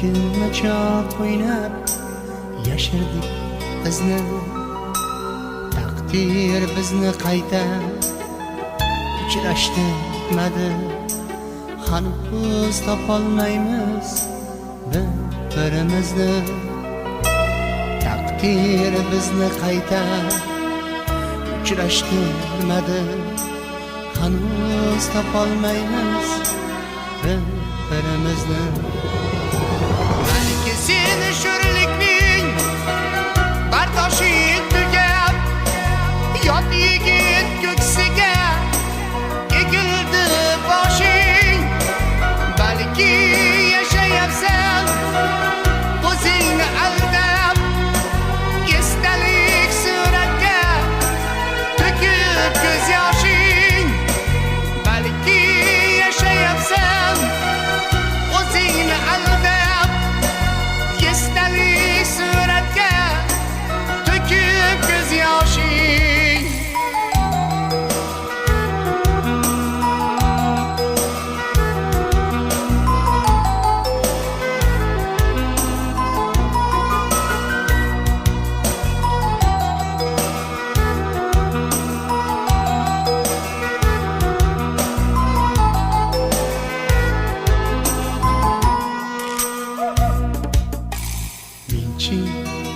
machoq o'ynab yashirdik bizni, taqdir bizni qayta uchrashtirmadi. Hanuz topolmaymiz bir-birimizni, taqdir bizni qayta uchrashtirmadi. Hanuz topolmaymiz bir-birimizni. Balki seni sho'rlikning bardoshi tugab, yot yigit ko'ksiga egildi boshing. Balki yashayapsan o'zingni aldab, esdalik suratga to'kib ko'z yoshing. Balki yashayapsan o'zingni aldab, esdalik suratga to'kib ko'z yoshing.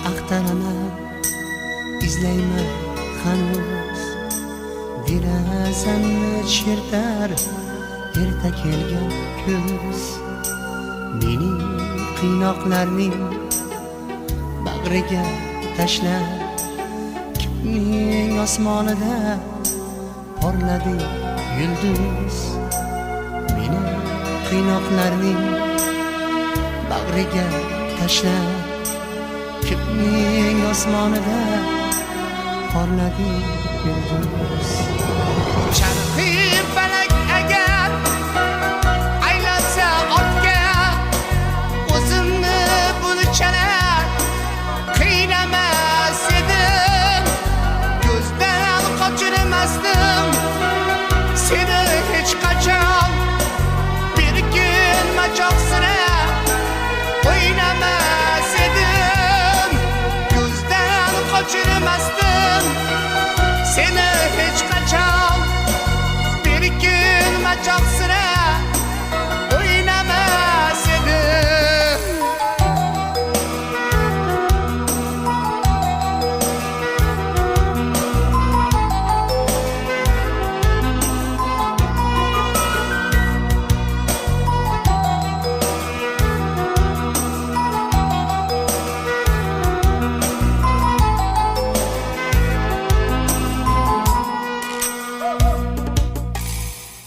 Axtaraman, izlayman hanuz, derazamni chertar erta kelgan kuz. Mening qiynoqlarning bag'riga tashlab, kimning osmonida porladi yulduz. Mening qiynoqlarning bag'riga tashlab, kimning osmonida porladi yulduz. Charxi falak agar aylansa ortga, o'zimni bunchalar qiynamas edim. Ko'zdan qochirmasdim seni hech qachon. Bir kun machoq sira o'ynamas edim. Ko'zdan qochirmasdim seni hech qachon. Bir kun machoq sira o'ynamas edim.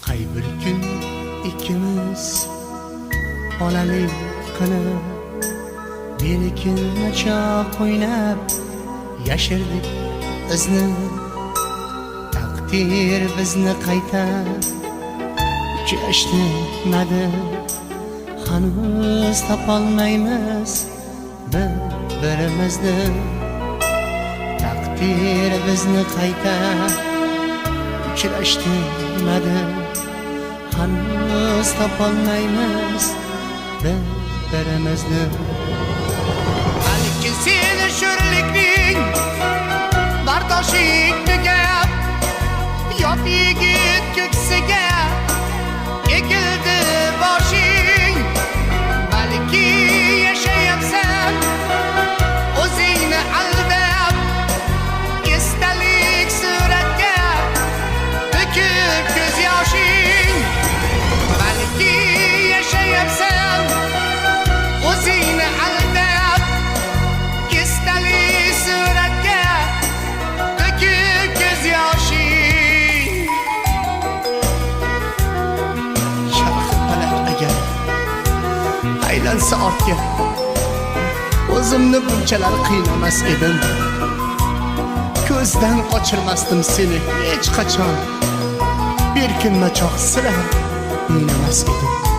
Qay bir kun ikkimiz bolalik qilib, bir-kun machoq o'ynab yashirdik izni, taqdir bizni qayta uchrashtirmadi. Hanuz topolmaymiz bir-birimizni, taqdir bizni qayta uchrashtirmadi. Hanuz topolmaymiz bir-birimizni. Balki seni sho'rlikning bardoshi tugab, yot yigit ko'ksiga egildi boshing. Balki yashayapsan o'zingni aldab, esdalik suratga to'kib ko'z yoshing. Balki yashayapsan o'zingni aldab, esdalik suratga to'kib ko'z yoshing. Charxi falak agar aylansa ortga, o'zimni bunchalar qiynamas edim. Ko'zdan qochirmasdim seni hech qachon. Bir kun machoq sira o'ynamas edim.